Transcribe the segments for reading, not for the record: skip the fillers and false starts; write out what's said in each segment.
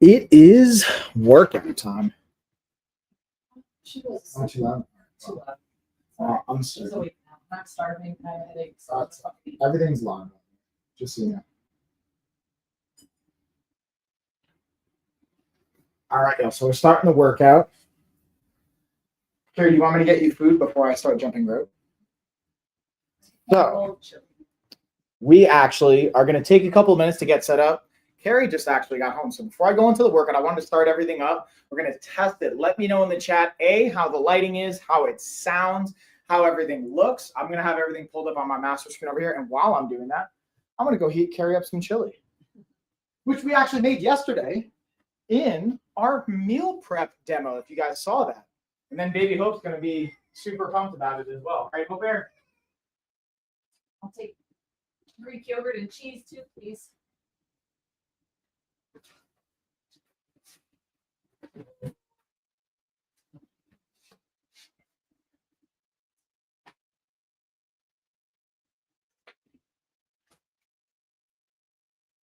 It is workout time. She was Not too loud. too loud. I'm She's sorry. awake now. I'm not starving. I have a headache. So That's Everything's loud. Just so you know. All right, y'all. So we're starting the workout. Carrie, do you want me to get you food before I start jumping rope? So we actually are going to take a couple of minutes to get set up. Carrie just actually got home. So before I go into the workout, I wanted to start everything up. We're going to test it. Let me know in the chat, how the lighting is, how it sounds, how everything looks. I'm going to have everything pulled up on my master screen over here. And while I'm doing that, I'm going to go heat Carrie up some chili, which we actually made yesterday in our meal prep demo, if you guys saw that. And then Baby Hope's going to be super pumped about it as well. Right, Hope Bear? I'll take Greek yogurt and cheese too, please.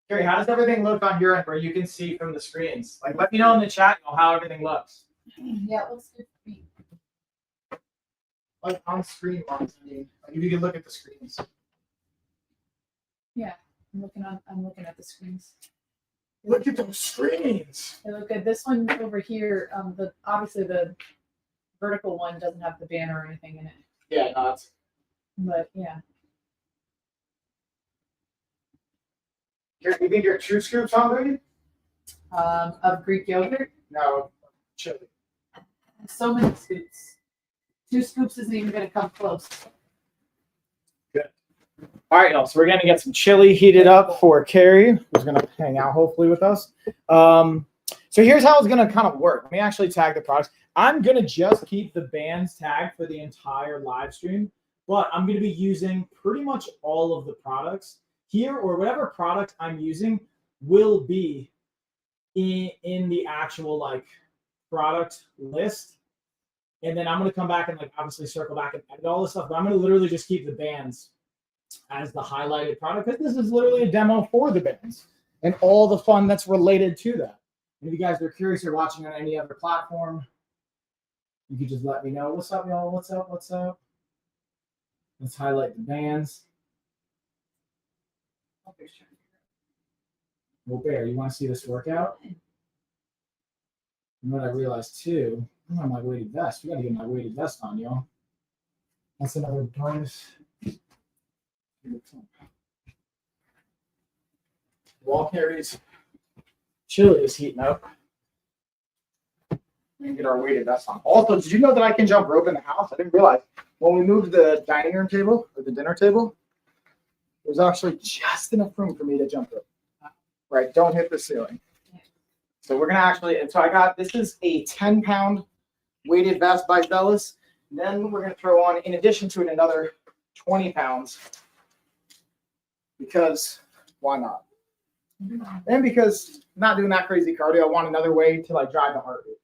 Carrie, how does everything look on your end where you can see from the screens? Like, let me know in the chat how everything looks. Yeah, it looks good for me. Like on screen, like if you can look at the screens. Yeah, I'm looking at the screens. Look at those screens. They look good. This one over here, obviously the vertical one doesn't have the banner or anything in it. Yeah, not. But yeah. You think you're 2 scoops hungry? Of Greek yogurt. No, chili. So many scoops. 2 scoops isn't even going to come close. Good. All right, y'all. So we're going to get some chili heated up for Carrie, who's going to hang out hopefully with us. So here's how it's going to kind of work. Let me actually tag the products. I'm going to just keep the bands tagged for the entire live stream, but I'm going to be using pretty much all of the products here, or whatever product I'm using will be in the actual like product list. And then I'm going to come back and like obviously circle back and edit all this stuff, but I'm going to literally just keep the bands as the highlighted product, because this is literally a demo for the bands and all the fun that's related to that. And if you guys are curious or watching on any other platform, you could just let me know. What's up, y'all? What's up? What's up? Let's highlight the bands. Well, Bear, you want to see this workout? And what I realized too, I'm on my weighted vest. We got to get my weighted vest on, y'all. That's another bonus. Wall carries. Chili is heating up. We can get our weighted vest on. Also, did you know that I can jump rope in the house? I didn't realize. When we moved the dining room table or the dinner table, there's actually just enough room for me to jump rope. Right, don't hit the ceiling. So we're gonna actually, and so I got, this is a 10-pound weighted vest by Bellis. Then we're gonna throw on, in addition to it, another 20 pounds. Because why not? And because I'm not doing that crazy cardio, I want another way to like drive the heart rate.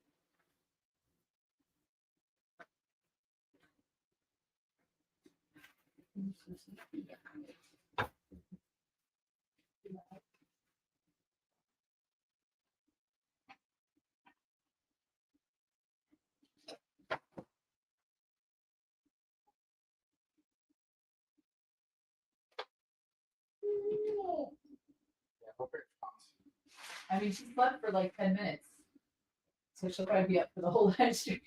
I mean, she slept for like 10 minutes. So she'll probably be up for the whole live stream.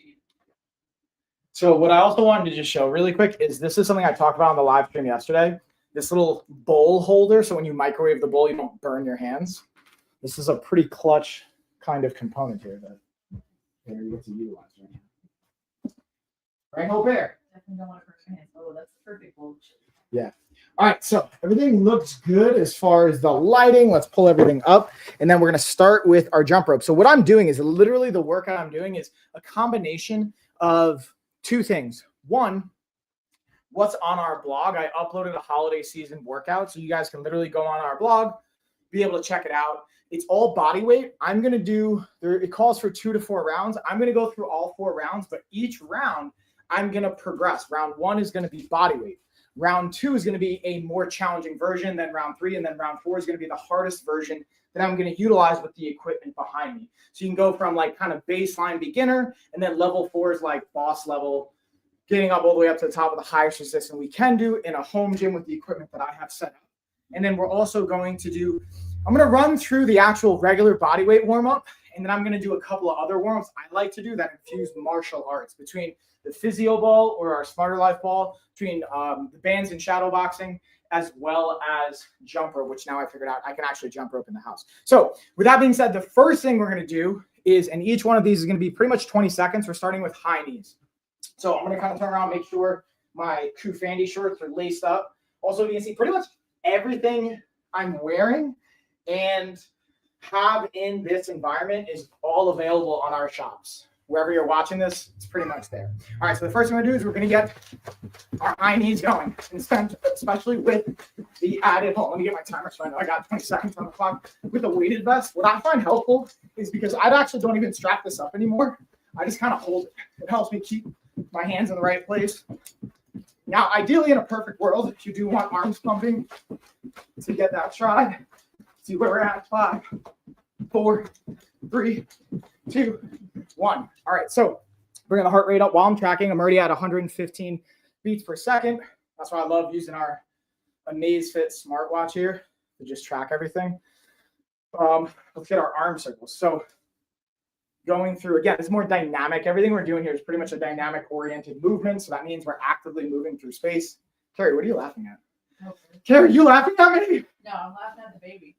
So what I also wanted to just show really quick is this is something I talked about on the live stream yesterday. This little bowl holder, so when you microwave the bowl, you don't burn your hands. This is a pretty clutch kind of component here that you get to utilize right now. Right, Hope Bear? Definitely don't want to burn your hands. Oh, that's perfect. Yeah. All right, so everything looks good as far as the lighting. Let's pull everything up, and then we're going to start with our jump rope. So what I'm doing is literally the workout I'm doing is a combination of 2 things. One, what's on our blog. I uploaded a holiday season workout, so you guys can literally go on our blog, be able to check it out. It's all body weight. I'm going to do, it calls for 2 to 4 rounds. I'm going to go through all 4 rounds, but each round I'm going to progress. Round 1 is going to be body weight. Round 2 is going to be a more challenging version than round 3. And then round 4 is going to be the hardest version that I'm going to utilize with the equipment behind me. So you can go from like kind of baseline beginner, and then level 4 is like boss level, getting up all the way up to the top of the highest resistance we can do in a home gym with the equipment that I have set up. And then we're also going to do, I'm going to run through the actual regular body weight warm up. And then I'm going to do a couple of other warm-ups I like to do that infuse martial arts between the physio ball or our Smarter Life ball, between the bands and shadow boxing, as well as jump rope, which now I figured out I can actually jump rope in the house. So with that being said, the first thing we're going to do is, and each one of these is going to be pretty much 20 seconds. We're starting with high knees. So I'm going to kind of turn around, make sure my Kufandy shorts are laced up. Also, you can see pretty much everything I'm wearing and have in this environment is all available on our shops. Wherever you're watching this, it's pretty much there. All right, so the first thing we're going to do is we're going to get our high knees going, especially with the added, hold on, let me get my timer so I know I got 20 seconds on the clock. With the weighted vest, what I find helpful is because I actually don't even strap this up anymore. I just kind of hold it. It helps me keep my hands in the right place. Now, ideally, in a perfect world, if you do want arms pumping to get that tried, see where we're at. 5, 4, 3, 2, 1. All right, so bringing the heart rate up while I'm tracking. I'm already at 115 beats per second. That's why I love using our Amazfit smartwatch here to just track everything. Let's get our arm circles. So going through, again, it's more dynamic. Everything we're doing here is pretty much a dynamic-oriented movement. So that means we're actively moving through space. Carrie, what are you laughing at? Okay. Carrie, you laughing at me? No, I'm laughing at the baby.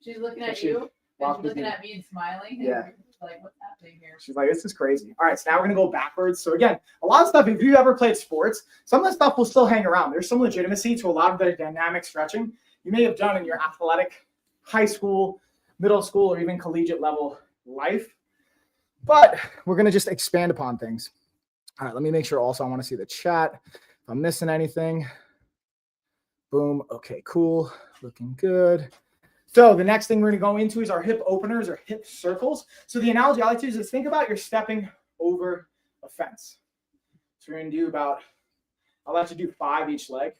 She's looking at you, and she's looking at me and smiling. And yeah. Like, what's happening here? She's like, this is crazy. All right, so now we're going to go backwards. So again, a lot of stuff, if you ever played sports, some of the stuff will still hang around. There's some legitimacy to a lot of the dynamic stretching you may have done in your athletic high school, middle school, or even collegiate level life. But we're going to just expand upon things. All right, let me make sure also I want to see the chat. If I'm missing anything. Boom. Okay, cool. Looking good. So the next thing we're going to go into is our hip openers or hip circles. So the analogy I like to use is think about you're stepping over a fence. So we're going to do about, I'll let you do 5 each leg.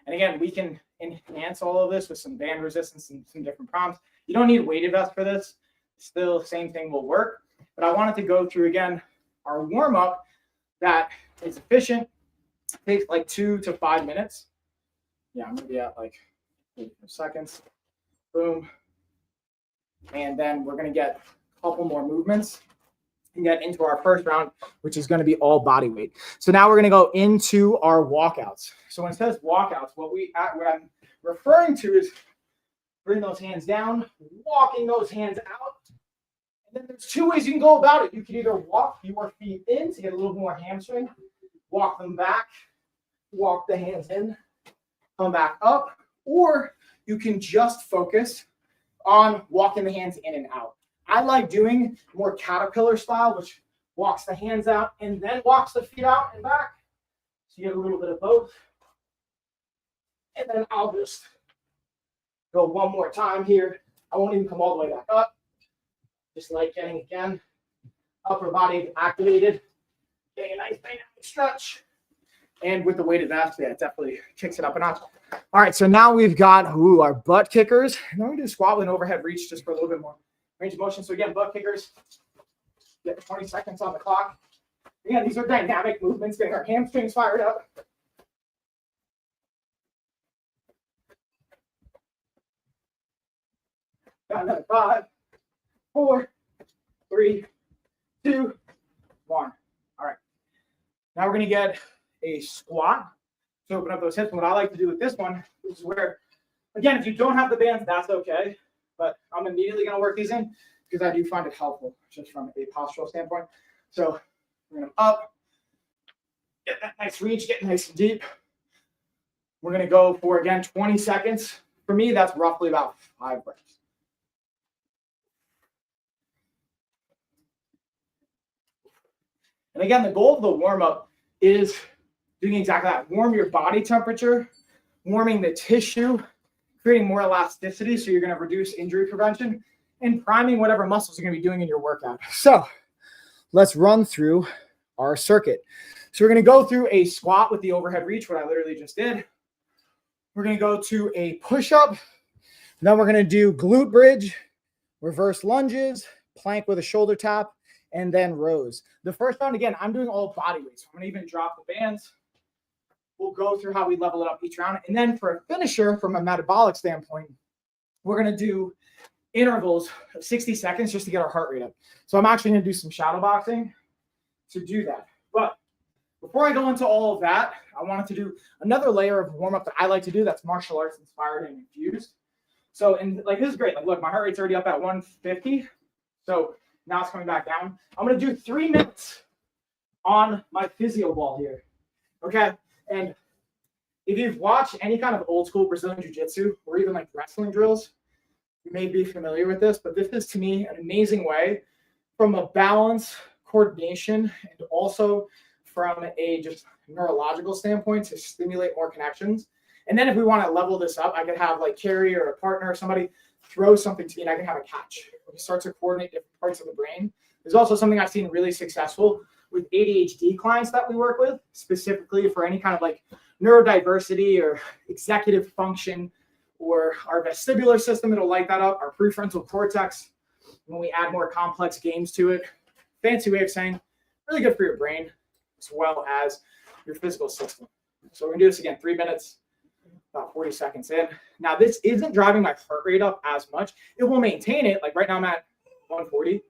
And again, we can enhance all of this with some band resistance and some different prompts. You don't need a weighted vest for this. Still, same thing will work. But I wanted to go through, again, our warm-up that is efficient. It takes like 2 to 5 minutes. Yeah, I'm going to be at like 8 seconds. Boom. And then we're going to get a couple more movements and get into our first round, which is going to be all body weight. So now we're going to go into our walkouts. So when it says walkouts, what I'm referring to is bring those hands down, walking those hands out. And then there's 2 ways you can go about it. You can either walk your feet in to get a little more hamstring, walk them back, walk the hands in, come back up, or you can just focus on walking the hands in and out. I like doing more caterpillar style, which walks the hands out and then walks the feet out and back. So you get a little bit of both. And then I'll just go one more time here. I won't even come all the way back up. Just like getting, again, upper body activated. Getting a nice dynamic stretch. And with the weighted vest, yeah, it definitely kicks it up a notch. All right, so now we've got our butt kickers. And then we do squat with an overhead reach just for a little bit more range of motion. So again, butt kickers, get 20 seconds on the clock. Again, these are dynamic movements, getting our hamstrings fired up. Got another 5, 4, 3, 2, 1. All right. Now we're going to get a squat to open up those hips. And what I like to do with this one is where, again, if you don't have the bands, that's okay. But I'm immediately going to work these in because I do find it helpful just from a postural standpoint. So bring them up, get that nice reach, get nice and deep. We're going to go for, again, 20 seconds. For me, that's roughly about 5 reps. And again, the goal of the warm-up is doing exactly that. Warm your body temperature, warming the tissue, creating more elasticity so you're going to reduce injury prevention, and priming whatever muscles you're going to be doing in your workout. So let's run through our circuit. So we're going to go through a squat with the overhead reach, what I literally just did. We're going to go to a push-up. Then we're going to do glute bridge, reverse lunges, plank with a shoulder tap, and then rows. The first round, again, I'm doing all body weight. So I'm going to even drop the bands. We'll go through how we level it up each round. And then for a finisher, from a metabolic standpoint, we're going to do intervals of 60 seconds just to get our heart rate up. So I'm actually going to do some shadow boxing to do that. But before I go into all of that, I wanted to do another layer of warm-up that I like to do that's martial arts inspired and infused. So, and like, this is great. Like, look, my heart rate's already up at 150. So now it's coming back down. I'm going to do 3 minutes on my physio ball here. Okay. And if you've watched any kind of old school Brazilian jiu-jitsu or even like wrestling drills, you may be familiar with this, but this is to me an amazing way from a balance, coordination, and also from a just neurological standpoint to stimulate more connections. And then if we want to level this up, I could have like Carrie or a partner or somebody throw something to me and I can have a catch. We start to coordinate different parts of the brain. There's also something I've seen really successful with ADHD clients that we work with, specifically for any kind of like neurodiversity or executive function or our vestibular system. It'll light that up. Our prefrontal cortex, when we add more complex games to it. Fancy way of saying really good for your brain as well as your physical system. So we're gonna do this again, 3 minutes, about 40 seconds in. Now this isn't driving my heart rate up as much. It will maintain it. Like right now I'm at 140.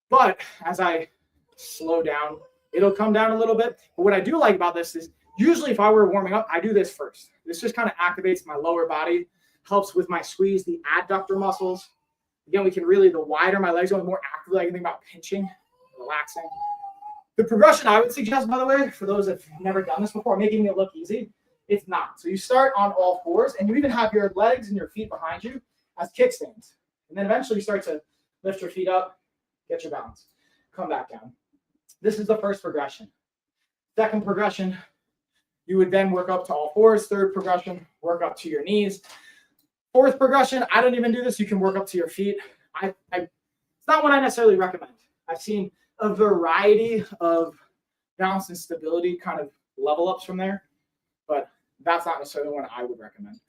But as I slow down, it'll come down a little bit. But what I do like about this is usually if I were warming up, I do this first. This just kind of activates my lower body, helps with my squeeze, the adductor muscles. Again, we can really, the wider my legs go, the more actively I can think about pinching, relaxing. The progression I would suggest, by the way, for those that have never done this before, making it look easy, it's not. So you start on all fours, and you even have your legs and your feet behind you as kickstands. And then eventually you start to lift your feet up, get your balance, come back down. This is the first progression. Second progression, you would then work up to all fours. Third progression, work up to your knees. Fourth progression, I don't even do this. You can work up to your feet. It's not what I necessarily recommend. I've seen a variety of balance and stability kind of level ups from there, but that's not necessarily one I would recommend.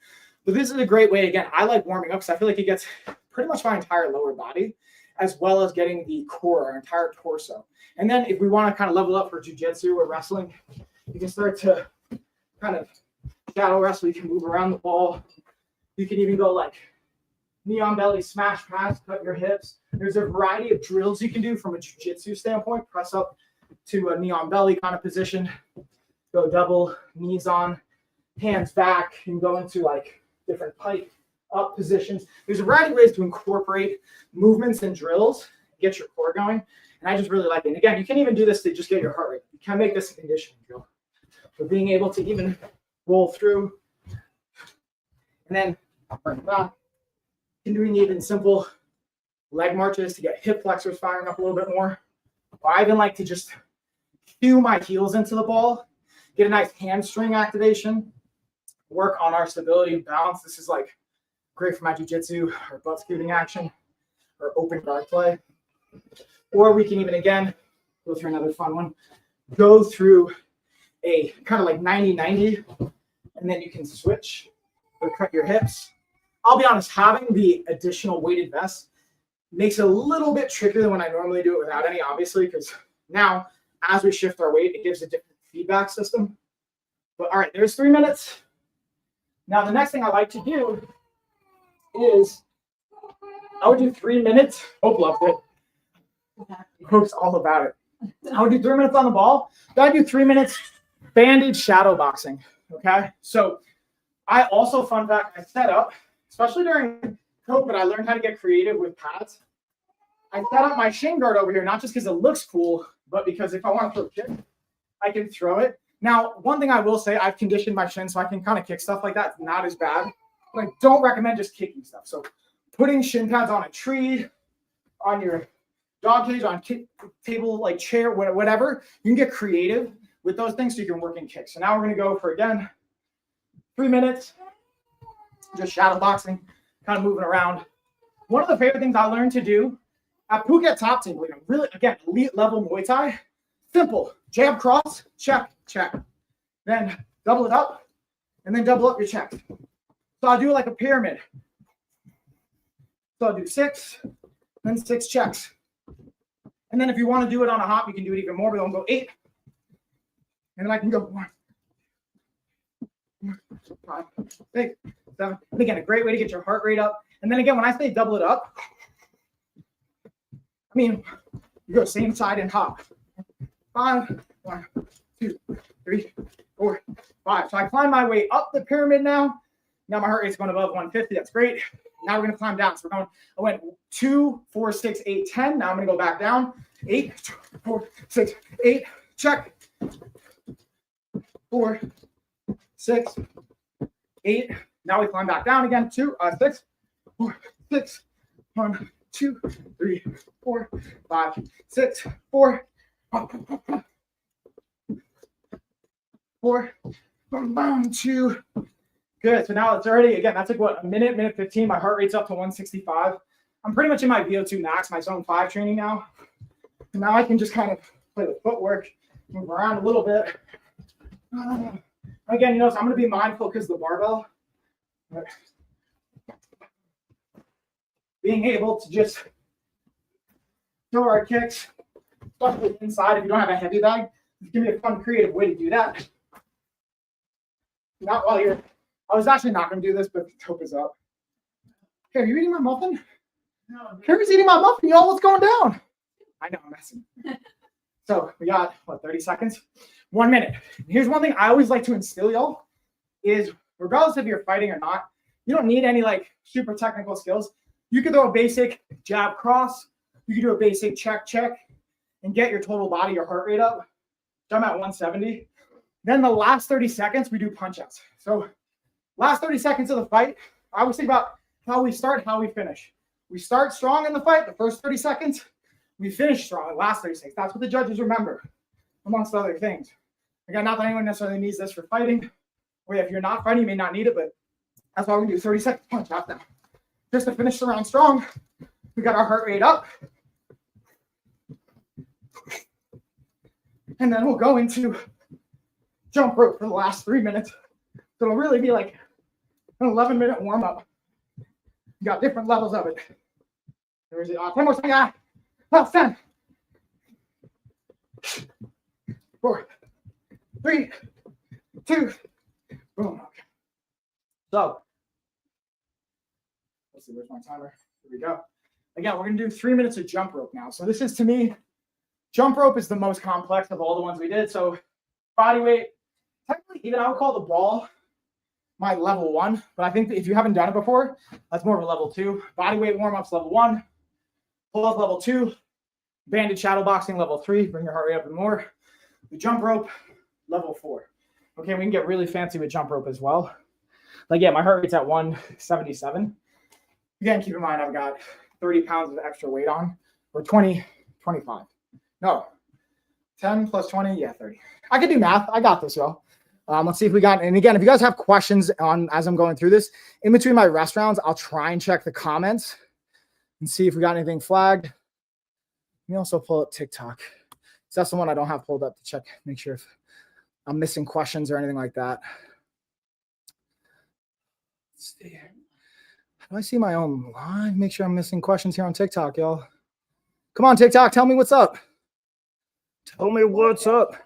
But this is a great way. Again, I like warming up because I feel like it gets pretty much my entire lower body, as well as getting the core, our entire torso. And then if we want to kind of level up for jiu-jitsu or wrestling, you can start to kind of shadow wrestle. You can move around the ball. You can even go like knee on belly, smash pass, cut your hips. There's a variety of drills you can do from a jiu-jitsu standpoint. Press up to a knee on belly kind of position. Go double, knees on, hands back, and go into like different pike up positions. There's a variety of ways to incorporate movements and drills, get your core going. And I just really like it. And again, you can even do this to just get your heart rate. You can make this a conditioning drill. So being able to even roll through and then bring it back. And doing even simple leg marches to get hip flexors firing up a little bit more. Or I even like to just cue my heels into the ball, get a nice hamstring activation, work on our stability and balance. This is like great for my jiu-jitsu or butt scooting action or open guard play. Or we can even, again, go through another fun one, go through a kind of like 90-90, and then you can switch or cut your hips. I'll be honest, having the additional weighted vest makes it a little bit trickier than when I normally do it without any, obviously, because now as we shift our weight, it gives a different feedback system. But all right, there's 3 minutes. Now, the next thing I like to do is I would do 3 minutes. Hope loved it. Hope's all about it. I would do 3 minutes on the ball. Then I do 3 minutes bandage shadow boxing. Okay. So I also, fun fact, I set up, especially during COVID, I learned how to get creative with pads. I set up my shin guard over here, not just because it looks cool, but because if I want to throw a kick, I can throw it. Now, one thing I will say, I've conditioned my shin so I can kind of kick stuff like that. It's not as bad. But I don't recommend just kicking stuff. So putting shin pads on a tree, on your dog cage, on table, like chair, whatever, you can get creative with those things so you can work in kicks. So now we're going to go for, again, 3 minutes, just shadow boxing, kind of moving around. One of the favorite things I learned to do at Phuket Top Team, really, again, elite level Muay Thai, Simple. Jab, cross, check, check. Then double it up, and then double up your checks. So I'll do like a pyramid. So I'll do 6, then 6 checks. And then if you want to do it on a hop, you can do it even more, but I'll go 8. And then I can go 1, 5, 6, 7. And again, a great way to get your heart rate up. And then again, when I say double it up, I mean, you go same side and hop. 5, 1, 2, 3, 4, 5. So I climb my way up the pyramid now. Now my heart rate's going above 150. That's great. Now we're going to climb down. So I went 2, 4, 6, 8, 10. Now I'm going to go back down. 8, 4, 6, 8. Check. 4, 6, 8. Now we climb back down again. 2, 6, 4, 6. 1, 2, 3, 4, 5, 6, 4. 4, 1, 2. Good. So now it's already, again, that's like what, a minute 15. My heart rate's up to 165. I'm pretty much in my VO2 max, my zone 5 training now. And now I can just kind of play the footwork, move around a little bit. Again, you know, so I'm going to be mindful because the barbell. Being able to just throw our kicks, especially inside if you don't have a heavy bag. Give me a fun, creative way to do that. Not while you're. I was actually not going to do this, but the top is up. Hey, are you eating my muffin? No. Carrie's eating my muffin. Y'all, what's going down? I know, I'm messing. So we got, what, 30 seconds? 1 minute. Here's one thing I always like to instill y'all is, regardless if you're fighting or not, you don't need any like super technical skills. You can throw a basic jab cross. You can do a basic check, check, and get your total body, your heart rate up. So I'm at 170. Then the last 30 seconds, we do punch outs. So last 30 seconds of the fight, I always think about how we start, how we finish. We start strong in the fight, the first 30 seconds. We finish strong the last 30 seconds. That's what the judges remember, amongst other things. Again, not that anyone necessarily needs this for fighting. Or if you're not fighting, you may not need it, but that's why we do 30 seconds punch out now. Just to finish the round strong, we got our heart rate up. And then we'll go into jump rope for the last 3 minutes. So it'll really be like an 11-minute warm up. You got different levels of it. There is it. 10 more seconds. Last 10. 4, 3, 2. Boom. Okay. So let's see, where's my timer? Here we go. Again, we're going to do 3 minutes of jump rope now. So this is, to me, jump rope is the most complex of all the ones we did. So body weight, technically, even I would call the ball my level 1. But I think that if you haven't done it before, that's more of a level 2. Body weight warm-ups level 1. Pull-up level 2. Banded shadow boxing level 3. Bring your heart rate up and more. The jump rope level 4. Okay, we can get really fancy with jump rope as well. Like, yeah, my heart rate's at 177. Again, keep in mind I've got 30 pounds of extra weight on, or 20, 25. No, 10 plus 20, yeah, 30. I can do math. I got this, y'all. Let's see if we got, and again, if you guys have questions on as I'm going through this, in between my rest rounds, I'll try and check the comments and see if we got anything flagged. Let me also pull up TikTok. So that's the one I don't have pulled up to check, make sure if I'm missing questions or anything like that. Let's see. How do I see my own line? Make sure I'm missing questions here on TikTok, y'all. Come on, TikTok, tell me what's up. Tell me what's up.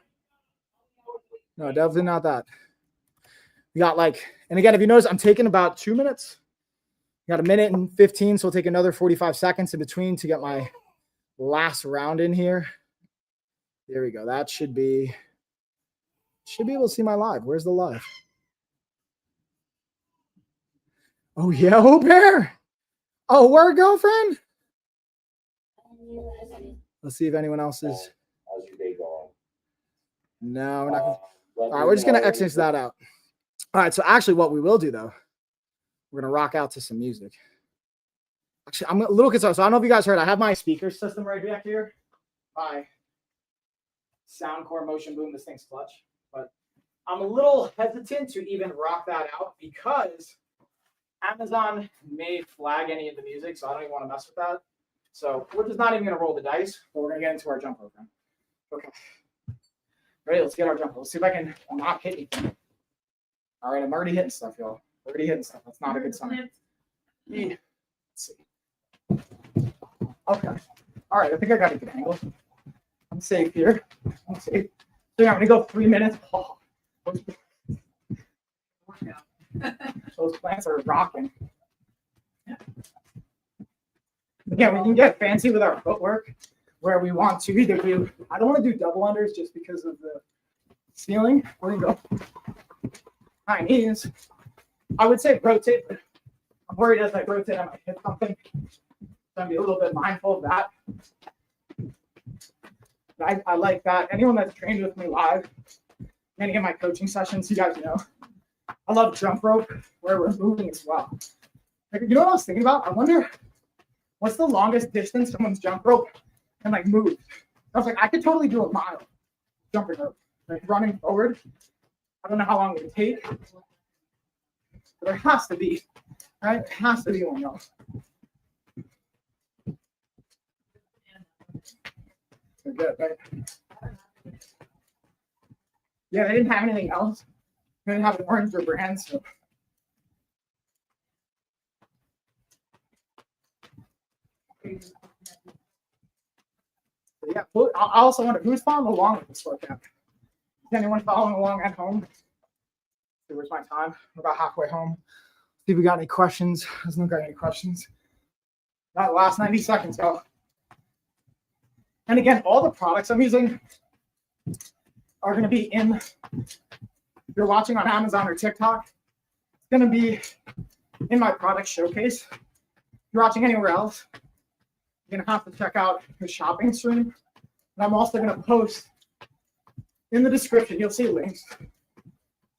No, definitely not that. We got like, and again, if you notice, I'm taking about 2 minutes. We got 1 minute and 15, so we'll take another 45 seconds in between to get my last round in here. There we go. That should be able to see my live. Where's the live? Oh, yeah, oh, bear. Oh, word, girlfriend? Let's see if anyone else is. How's your day going? No, we're not gonna. All right, we're just going to exit that out. All right, so actually what we will do, though, we're going to rock out to some music. Actually, I'm a little concerned. So I don't know if you guys heard, I have my speaker system right back here. My Soundcore Motion Boom. This thing's clutch. But I'm a little hesitant to even rock that out because Amazon may flag any of the music, so I don't even want to mess with that. So we're just not even going to roll the dice, but we're going to get into our jump program. Okay. Ready? Let's get our jump. Let's see if I can not hit anything. All right, I'm already hitting stuff, y'all. Already hitting stuff. That's not a good sign. Let's see. Okay. All right, I think I got a good angle. I'm safe here. I'm safe. So yeah, I'm gonna go 3 minutes. Oh, those plants are rocking. Again, we can get fancy with our footwork where we want to either do, I don't want to do double unders just because of the ceiling. We're gonna go high knees. I would say rotate, but I'm worried as I rotate, I might hit something. So I'm be a little bit mindful of that. I like that. Anyone that's trained with me live, any of my coaching sessions, you guys know, I love jump rope where we're moving as well. Like, you know what I was thinking about? I wonder what's the longest distance someone's jump rope can like move. I was like, I could totally do a mile jumping rope, like running forward. I don't know how long it would take, but there has to be, right? There has to be one, y'all. They're good, right? Yeah, they didn't have anything else. They didn't have an orange or brand, so. Yeah, I also wonder who's following along with this workout. Is anyone following along at home? See, where's my time? I'm about halfway home. See if we got any questions. Doesn't look like any questions. That last 90 seconds, y'all. And again, all the products I'm using are going to be in, if you're watching on Amazon or TikTok, it's going to be in my product showcase. If you're watching anywhere else, you're going to have to check out the shopping stream. And I'm also going to post in the description, you'll see links.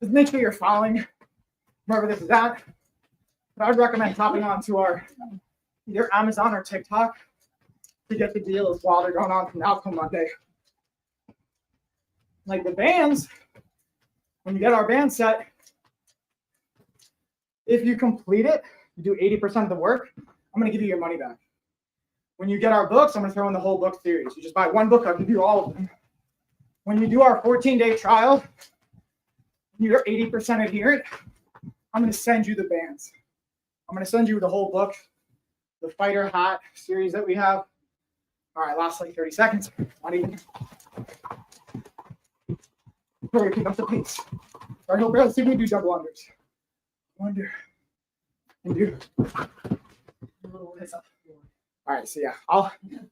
Just make sure you're following wherever this is at. But I would recommend hopping on to our either Amazon or TikTok to get the deals while they're going on from now till Monday. Like the bands, when you get our band set, if you complete it, you do 80% of the work, I'm going to give you your money back. When you get our books, I'm going to throw in the whole book series. You just buy one book, I'll give you all of them. When you do our 14-day trial, you're 80% adherent, I'm going to send you the bands. I'm going to send you the whole book, the fighter hat series that we have. All right, last like 30 seconds. Not even. Hurry, pick up the pace. All right, let's see if we do double unders. Under. And do. All right, so yeah,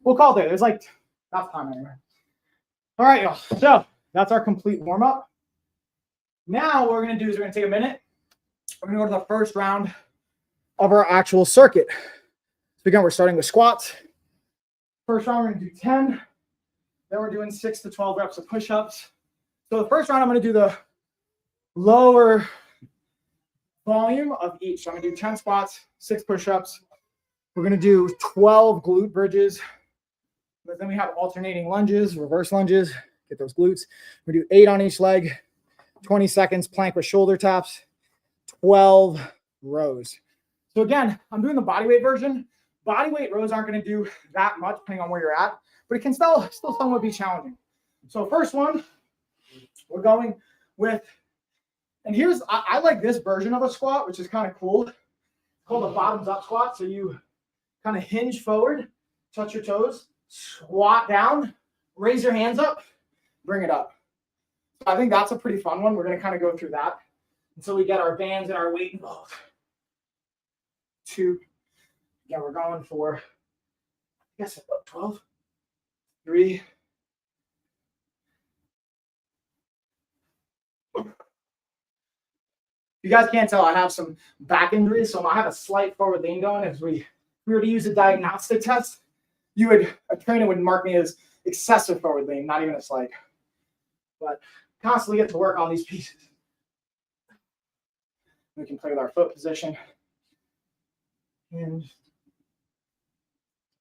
we'll call it there. There's like, that's time anyway. All right, y'all. So that's our complete warm up. Now what we're going to do is we're going to take a minute. We're going to go to the first round of our actual circuit. So again, we're starting with squats. First round, we're going to do 10. Then we're doing 6 to 12 reps of push-ups. So the first round, I'm going to do the lower volume of each. So I'm going to do 10 squats, 6 push-ups. We're going to do 12 glute bridges. But then we have alternating lunges, reverse lunges. Get those glutes. We do 8 on each leg, 20 seconds, plank with shoulder taps, 12 rows. So again, I'm doing the bodyweight version. Bodyweight rows aren't going to do that much depending on where you're at, but it can still somewhat be challenging. So first one, we're going with, and here's, I like this version of a squat, which is kind of cool. It's called a bottoms up squat. So you kind of hinge forward, touch your toes, squat down, raise your hands up, bring it up. So I think that's a pretty fun one. We're going to kind of go through that until we get our bands and our weight involved. 2. Yeah, we're going for, I guess, about 12. 3. You guys can't tell, I have some back injuries, so I have a slight forward lean going. If we were to use a diagnostic test, a trainer would mark me as excessive forward lean, not even a slight. But constantly get to work on these pieces. We can play with our foot position. And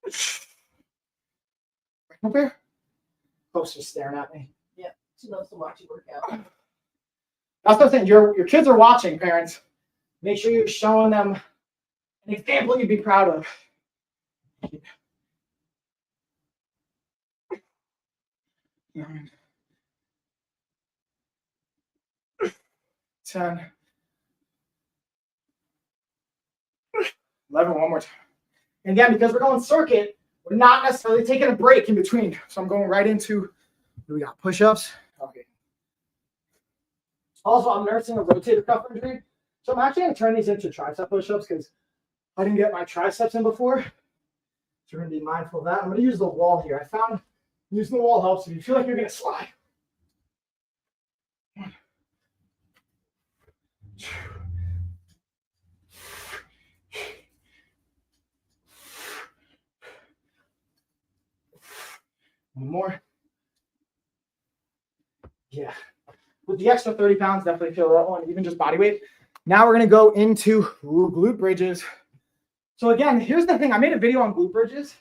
right up there. Folks are staring at me. Yeah, she loves to watch you work out. That's the thing. Your kids are watching, parents. Make sure you're showing them an example you'd be proud of. 10, 11, one more time. And again, because we're going circuit, we're not necessarily taking a break in between. So I'm going right into, we got push-ups. Okay. Also, I'm nursing a rotator cuff injury. So I'm actually going to turn these into tricep push-ups because I didn't get my triceps in before. So we're going to be mindful of that. I'm going to use the wall here. I found using the wall helps if you feel like you're going to slide. 1, 2, 1 more. Yeah. With the extra 30 pounds, definitely feel that one, even just body weight. Now we're going to go into glute bridges. So again, here's the thing. I made a video on glute bridges.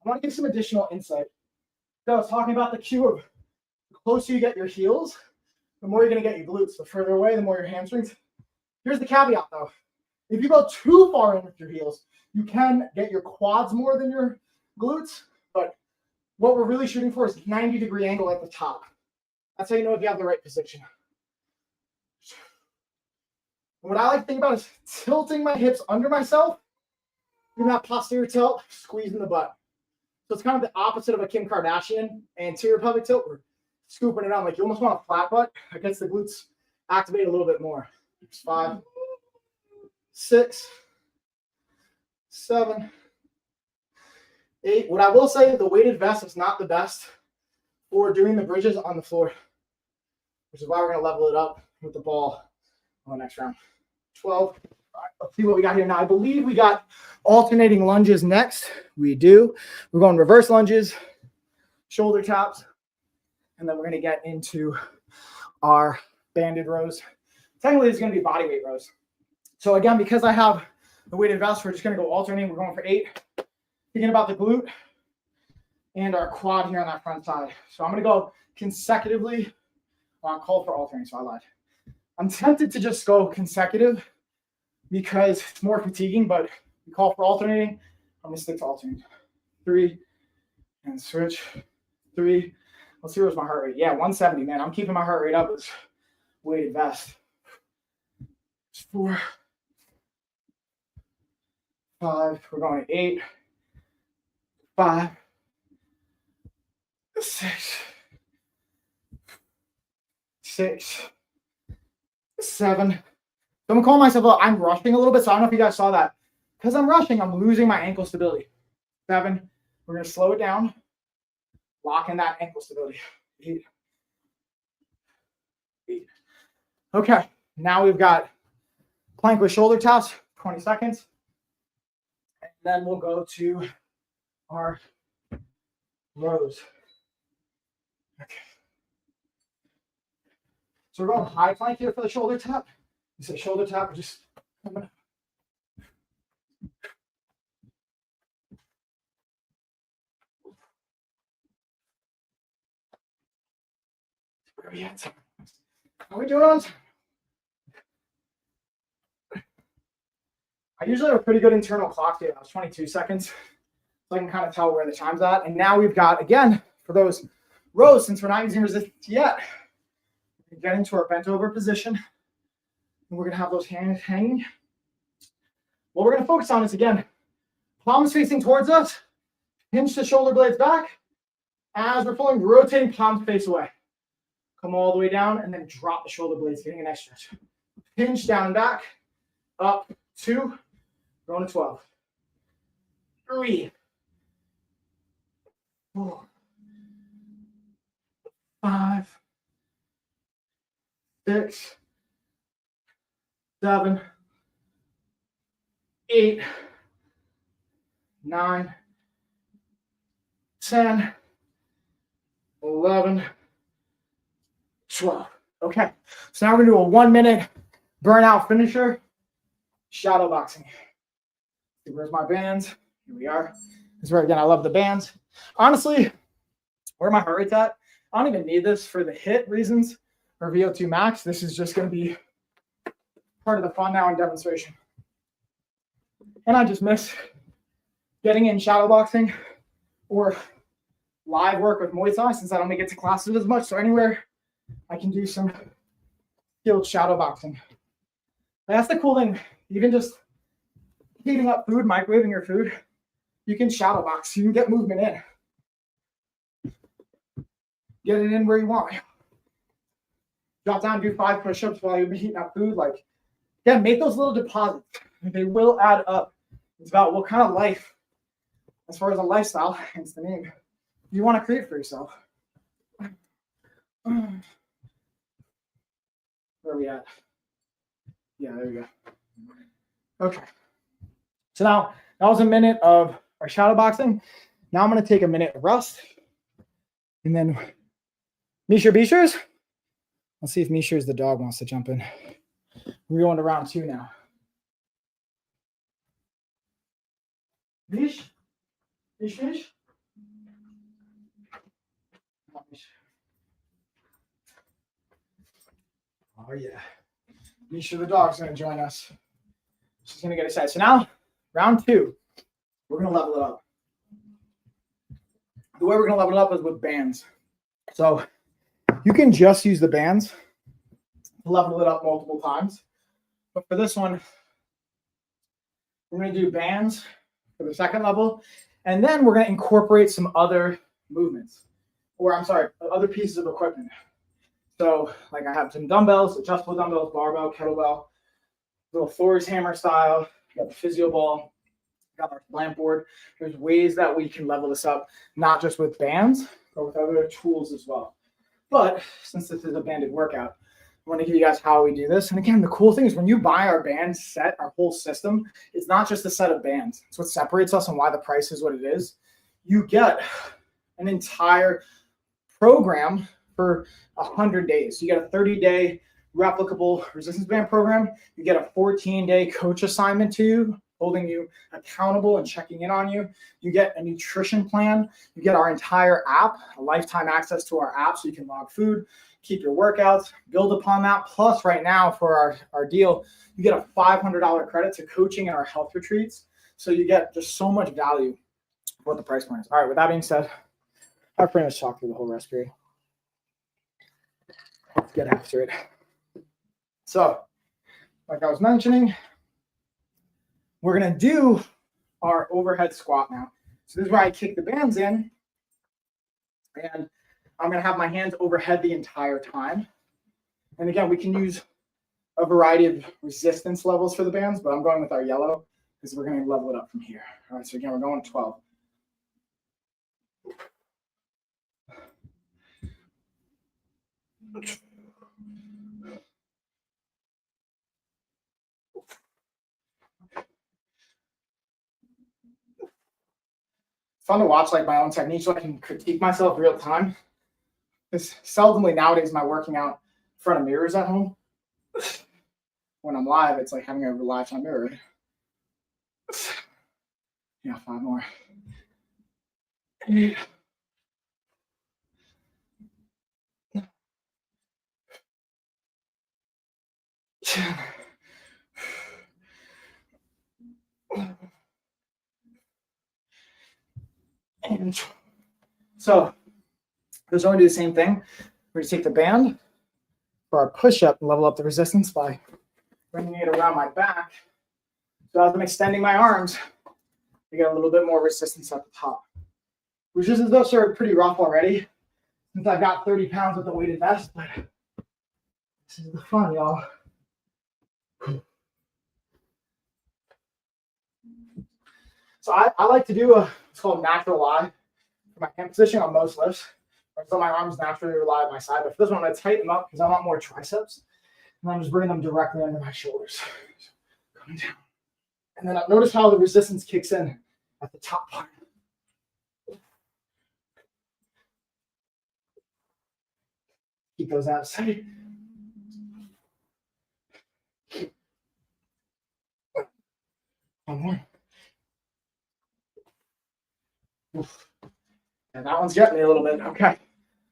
I want to give some additional insight. So I was talking about the cue of the closer you get your heels, the more you're going to get your glutes. The further away, the more your hamstrings. Here's the caveat though. If you go too far in with your heels, you can get your quads more than your glutes. But what we're really shooting for is 90-degree angle at the top. That's how you know if you have the right position. And what I like to think about is tilting my hips under myself, doing that posterior tilt, squeezing the butt. So it's kind of the opposite of a Kim Kardashian anterior pelvic tilt. We're scooping it on like you almost want a flat butt. That gets the glutes activate a little bit more. 5, 6, 7, 8. What I will say, the weighted vest is not the best for doing the bridges on the floor, which is why we're going to level it up with the ball on the next round. 12. All right, let's see what we got here now. I believe we got alternating lunges next. We do. We're going reverse lunges, shoulder taps, and then we're going to get into our banded rows. Technically, it's going to be body weight rows. So again, because I have the weighted vest, we're just going to go alternating. We're going for 8. Thinking about the glute and our quad here on that front side. So I'm going to go consecutively. Well, I'll call for alternating, so I lied. I'm tempted to just go consecutive because it's more fatiguing, but we call for alternating. I'm going to stick to alternating. 3 and switch. 3. Let's see where's my heart rate. Yeah, 170, man. I'm keeping my heart rate up with weighted vest. 4, 5. We're going to 8, 5, 6, 6, 7. So I'm gonna call myself out. I'm rushing a little bit, so I don't know if you guys saw that. Because I'm rushing, I'm losing my ankle stability. 7. We're gonna slow it down. Lock in that ankle stability. 8. 8. Okay, now we've got plank with shoulder taps, 20 seconds. And then we'll go to our rows. Okay. So we're going high plank here for the shoulder tap. You say shoulder tap, we're just coming up. Where are we at? How are we doing on time? I usually have a pretty good internal clock here. That was 22 seconds. So I can kind of tell where the time's at. And now we've got, again, for those rows, since we're not using resistance yet, we can get into our bent over position. And we're going to have those hands hanging. What we're going to focus on is, again, palms facing towards us, hinge the shoulder blades back. As we're pulling, rotating palms face away. Come all the way down and then drop the shoulder blades, getting an extra. Hinge down and back, up, 2, going to 12. 3, 4, 5, 6, 7, 8, 9, 10, 11, 12. Okay, so now we're gonna do a 1-minute burnout finisher, shadow boxing. Where's my bands? Here we are. This is where, again, I love the bands. Honestly, where my heart rate's at, I don't even need this for the HIIT reasons or VO2 max. This is just gonna be part of the fun now and demonstration. And I just miss getting in shadow boxing or live work with Muay Thai since I don't get to classes as much. So anywhere I can do some skilled shadow boxing. That's the cool thing. Even just heating up food, microwaving your food, you can shadow box. You can get movement in. Get it in where you want. Drop down, do 5 push-ups while you're heating up food. Like, yeah, make those little deposits. They will add up. It's about what kind of life, as far as a lifestyle, hence the name, you want to create for yourself. Where are we at? Yeah, there we go. Okay. So now that was a minute of our shadow boxing. Now I'm going to take a minute of rest. And then Beeshers. Let's see if Beeshers the dog wants to jump in. We're going to round 2 now. Beesh? Beesh? Oh, yeah. Misha the dog's going to join us. She's going to get excited. So now, round 2, we're going to level it up. The way we're going to level it up is with bands. So you can just use the bands to level it up multiple times. But for this one, we're going to do bands for the second level. And then we're going to incorporate some other movements. Or, I'm sorry, other pieces of equipment. So, like I have some dumbbells, adjustable dumbbells, barbell, kettlebell, little Thor's hammer style. Got the physio ball, got our slant board. There's ways that we can level this up, not just with bands, but with other tools as well. But since this is a banded workout, I want to give you guys how we do this. And again, the cool thing is when you buy our band set, our whole system, it's not just a set of bands. It's what separates us and why the price is what it is. You get an entire program for 100 days. You get a 30-day replicable resistance band program. You get a 14-day coach assignment to you, holding you accountable and checking in on you. You get a nutrition plan. You get our entire app, a lifetime access to our app so you can log food, keep your workouts, build upon that. Plus, right now for our deal, you get a $500 credit to coaching and our health retreats. So you get just so much value for what the price point is. All right, with that being said, I've pretty much talked through the whole rest period. Let's get after it. So, like I was mentioning, we're going to do our overhead squat now. So this is where I kick the bands in, and I'm going to have my hands overhead the entire time. And again, we can use a variety of resistance levels for the bands, but I'm going with our yellow because we're going to level it up from here. All right, so again, we're going 12. It's fun to watch like my own technique so I can critique myself real time. Because seldomly nowadays am I working out in front of mirrors at home. When I'm live, it's like having a lifetime mirror. Yeah, 5 more. 8. And so there's only do the same thing. We're going to take the band for our push-up and level up the resistance by bringing it around my back. So as I'm extending my arms, I get a little bit more resistance at the top. Resistance those are pretty rough already since I've got 30 pounds with the weighted vest, but this is the fun, y'all. So I like to do it's called natural lie for my hand position on most lifts. So my arms naturally lie at my side, but for this one, I'm going to tighten them up because I want more triceps. And I'm just bringing them directly under my shoulders. So coming down. And then notice how the resistance kicks in at the top part. Keep those out of sight. One more. Oof. And that one's getting me a little bit. Okay.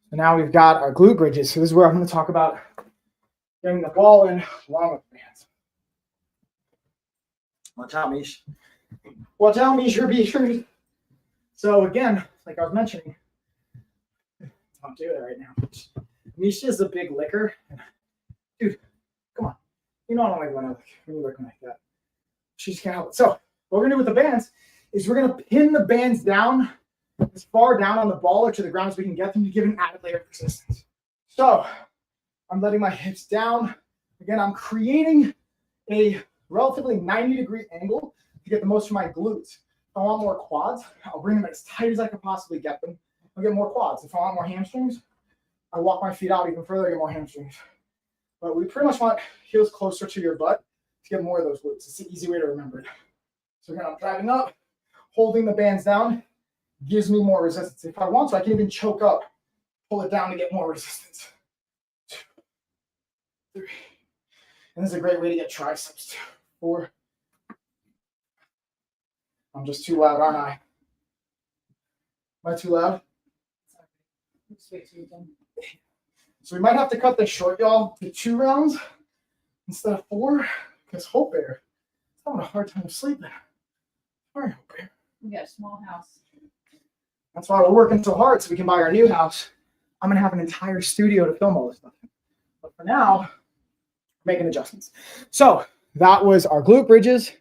So now we've got our glute bridges. So this is where I'm going to talk about getting the ball in along with the bands. Watch out, Mish. Watch out, Mish. Be sure. So again, like I was mentioning, don't do it right now. Mish is a big licker. Dude, come on. You know, I don't like when you're looking like that. She just can't help it. So what we're gonna do with the bands is we're gonna pin the bands down as far down on the ball or to the ground as we can get them to give an added layer of resistance. So I'm letting my hips down. Again, I'm creating a relatively 90-degree angle to get the most from my glutes. If I want more quads, I'll bring them as tight as I can possibly get them. I'll get more quads. If I want more hamstrings, I walk my feet out even further, I get more hamstrings. But we pretty much want heels closer to your butt to get more of those glutes. It's an easy way to remember it. So again, I'm driving up, holding the bands down, gives me more resistance. If I want to, I can even choke up, pull it down to get more resistance. 2, 3. And this is a great way to get triceps too. 4. I'm just too loud, aren't I? Am I too loud? So we might have to cut this short, y'all, to 2 rounds instead of 4, because Hope Bear is having a hard time sleeping. All right, Hope Bear. We got a small house. That's why we're working so hard so we can buy our new house. I'm going to have an entire studio to film all this stuff. But for now, we're making adjustments. So that was our glute bridges.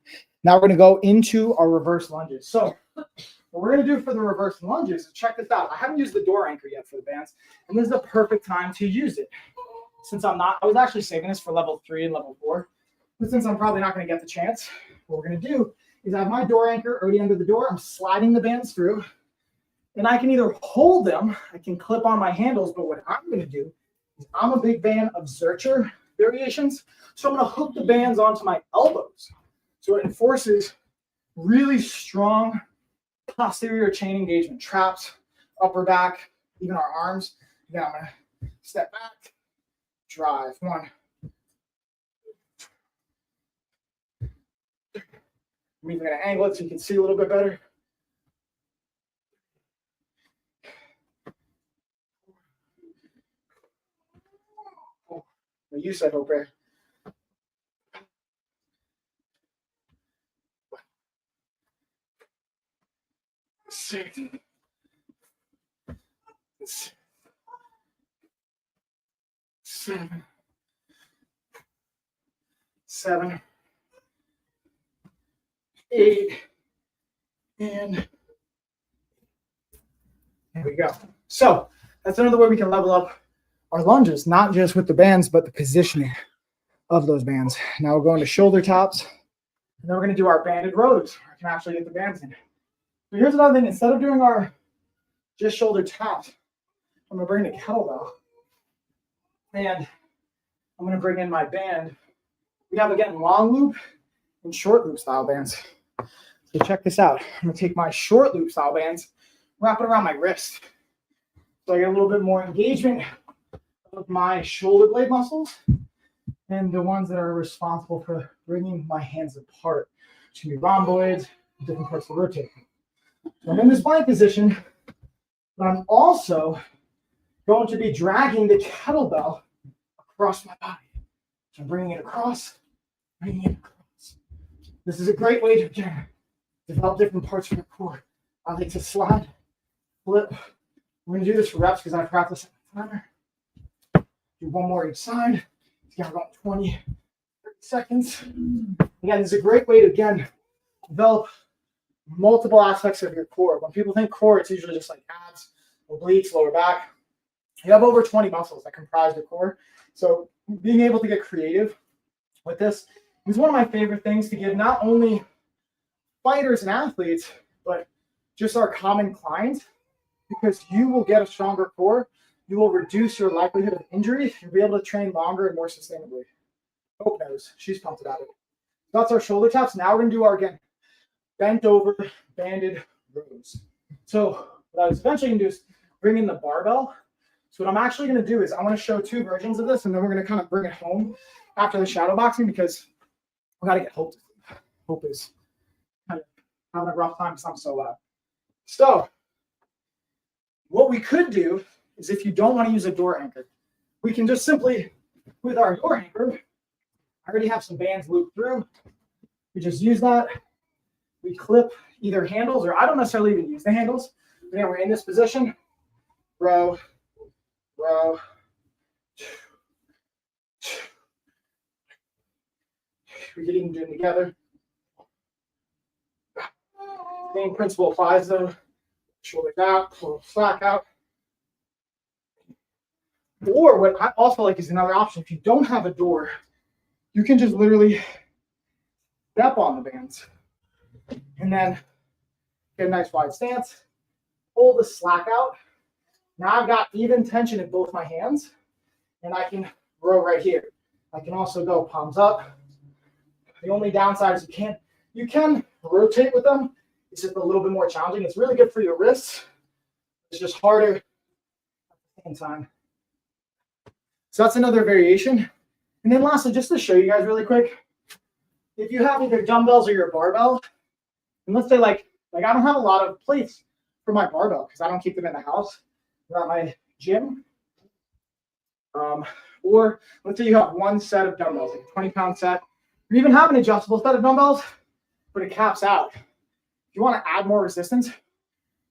Now we're going to go into our reverse lunges. So what we're going to do for the reverse lunges is check this out. I haven't used the door anchor yet for the bands, and this is the perfect time to use it. Since I was actually saving this for level 3 and level 4, but since I'm probably not going to get the chance, what we're going to do is I have my door anchor already under the door. I'm sliding the bands through, and I can either hold them, I can clip on my handles, but what I'm going to do is I'm a big fan of Zercher variations, so I'm going to hook the bands onto my elbows. So it enforces really strong posterior chain engagement, traps, upper back, even our arms. Again, I'm going to step back, drive. 1. I'm even going to angle it so you can see a little bit better. Well, you said Hope Bear. 6. 7. 7. 8. And there we go. So that's another way we can level up our lunges, not just with the bands, but the positioning of those bands. Now we're going to shoulder taps, and then we're going to do our banded rows. I can actually get the bands in. So here's another thing. Instead of doing our just shoulder taps, I'm going to bring the kettlebell, and I'm going to bring in my band. We have, again, long loop and short loop style bands. So check this out. I'm going to take my short loop style bands, wrap it around my wrist. So I get a little bit more engagement of my shoulder blade muscles and the ones that are responsible for bringing my hands apart, which can be rhomboids, different parts of the rotator. So I'm in this plank position, but I'm also going to be dragging the kettlebell across my body. So I'm bringing it across, bringing it across. This is a great way to develop different parts of your core. I like to slide, flip. We're going to do this for reps because I practice on the timer. Do 1 more each side. It's got about 20, 30 seconds. Again, this is a great way to, again, develop multiple aspects of your core. When people think core, it's usually just like abs, obliques, lower back. You have over 20 muscles that comprise your core. So being able to get creative with this is one of my favorite things to give not only fighters and athletes, but just our common clients, because you will get a stronger core. You will reduce your likelihood of injury. You'll be able to train longer and more sustainably. Hope knows. She's pumped about it. That's our shoulder taps. Now we're going to do our, again, bent over, banded rows. So what I was eventually going to do is bring in the barbell. So what I'm actually going to do is I want to show 2 versions of this, and then we're going to kind of bring it home after the shadow boxing because we got to get Hope. Hope is kind of having a rough time because I'm so loud. So what we could do is, if you don't want to use a door anchor, we can just simply, with our door anchor, I already have some bands looped through. We just use that. We clip either handles, or I don't necessarily even use the handles. Again, we're in this position. Row, row. We could even do them together. Same principle applies though. Shoulders out, pull slack out. Or what I also like is another option. If you don't have a door, you can just literally step on the bands and then get a nice wide stance. Pull the slack out. Now I've got even tension in both my hands, and I can row right here. I can also go palms up. The only downside is you can rotate with them. It's just a little bit more challenging. It's really good for your wrists. It's just harder at the same time. So that's another variation. And then lastly, just to show you guys really quick, if you have either dumbbells or your barbell, and let's say like I don't have a lot of plates for my barbell because I don't keep them in the house. They're at my gym. Or let's say you have one set of dumbbells, like a 20-pound set. You even have an adjustable set of dumbbells, but it caps out. If you want to add more resistance,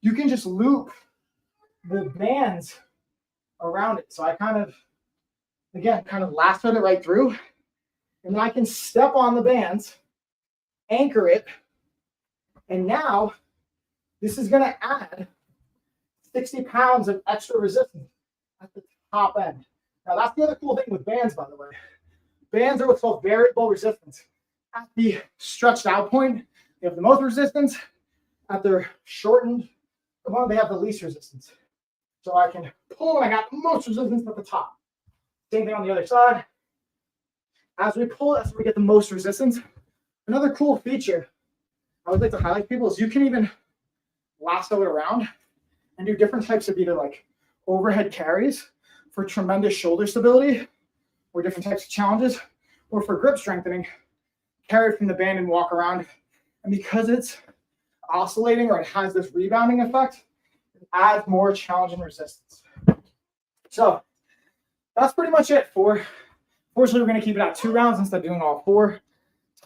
you can just loop the bands around it. So I kind of lassoed it right through, and then I can step on the bands, anchor it, and now this is going to add 60 pounds of extra resistance at the top end. Now that's the other cool thing with bands, by the way. Bands are what's called variable resistance. At the stretched out point, they have the most resistance. At their shortened component, they have the least resistance. So I can pull and I got the most resistance at the top. Same thing on the other side. As we pull, that's where we get the most resistance. Another cool feature I would like to highlight people is you can even lasso it around and do different types of either like overhead carries for tremendous shoulder stability or different types of challenges, or for grip strengthening, carry it from the band and walk around. And because it's oscillating or it has this rebounding effect, it adds more challenge and resistance. So that's pretty much it for, fortunately, we're going to keep it at 2 rounds instead of doing all 4.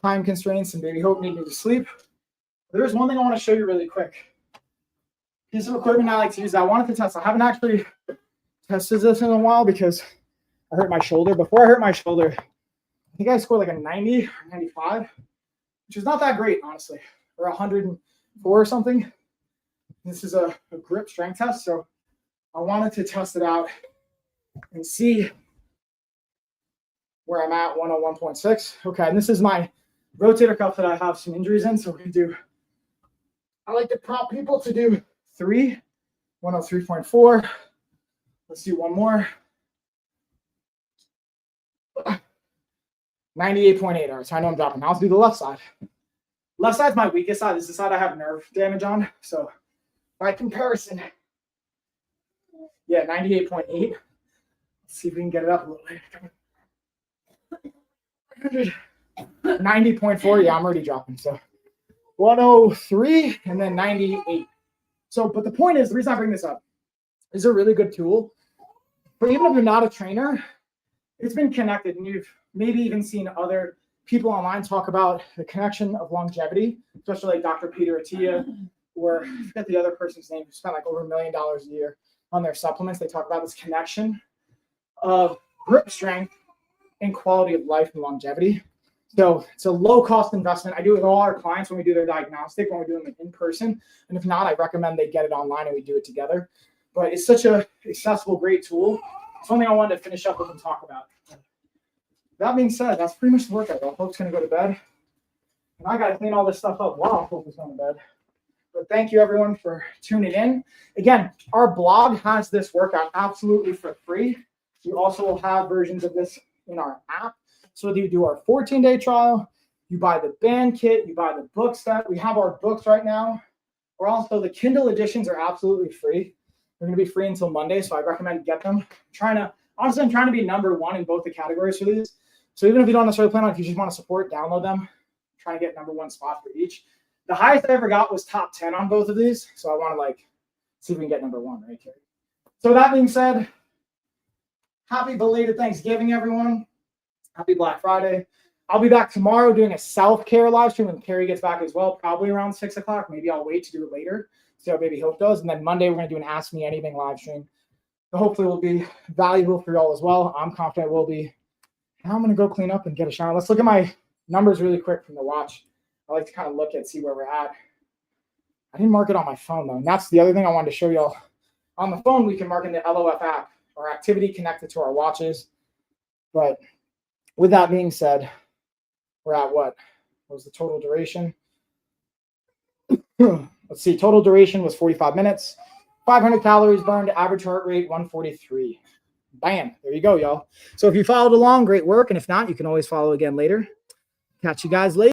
Time constraints and baby Hope need me to sleep. There's one thing I want to show you really quick. Piece of equipment I like to use. I wanted to test. I haven't actually tested this in a while because I hurt my shoulder. Before I hurt my shoulder, I think I scored like a 90 or 95, which is not that great, honestly, or 104 or something. This is a grip strength test, so I wanted to test it out and see where I'm at, 101.6. Okay, and this is my rotator cuff that I have some injuries in, so we can do, I like to prompt people to do 3, 103.4. Let's do one more. 98.8. All right, so I know I'm dropping. Now let's do the left side. Left side's my weakest side. This is the side I have nerve damage on. So by comparison, yeah, 98.8. Let's see if we can get it up a little bit. 90.4. Yeah, I'm already dropping. So 103 and then 98. So, but the point is, the reason I bring this up is a really good tool. But even if you're not a trainer, it's been connected, and you've maybe even seen other people online talk about the connection of longevity, especially like Dr. Peter Attia, or I forget the other person's name, who spent like over $1 million a year on their supplements. They talk about this connection of grip strength and quality of life and longevity. So it's a low-cost investment. I do it with all our clients when we do their diagnostic, when we do them in person. And if not, I recommend they get it online and we do it together. But it's such a accessible, great tool. It's something I wanted to finish up with and talk about. That being said, that's pretty much the workout. Hope's going to go to bed. And I got to clean all this stuff up while Hope is going to bed. But thank you, everyone, for tuning in. Again, our blog has this workout absolutely for free. We also will have versions of this in our app. So whether you do our 14-day trial, you buy the band kit, you buy the book set. We have our books right now. Or also the Kindle editions are absolutely free. They're going to be free until Monday, so I recommend get them. I'm trying to be number 1 in both the categories for these. So even if you don't necessarily plan on it, if you just want to support, download them. I'm trying to get number 1 spot for each. The highest I ever got was top 10 on both of these. So I want to see if we can get number 1, right, Carrie? So that being said, happy belated Thanksgiving, everyone. Happy Black Friday. I'll be back tomorrow doing a self-care live stream when Carrie gets back as well, probably around 6 o'clock. Maybe I'll wait to do it later, see how Baby Hope does. And then Monday, we're going to do an Ask Me Anything live stream. So hopefully it will be valuable for y'all as well. I'm confident it will be. Now I'm going to go clean up and get a shower. Let's look at my numbers really quick from the watch. I like to kind of look at, see where we're at. I didn't mark it on my phone though. And that's the other thing I wanted to show y'all. On the phone, we can mark in the LOF app, our activity connected to our watches. But with that being said, we're at what was the total duration? Let's see, total duration was 45 minutes, 500 calories burned, average heart rate 143. Bam, there you go, y'all. So if you followed along, great work. And if not, you can always follow again later. Catch you guys later.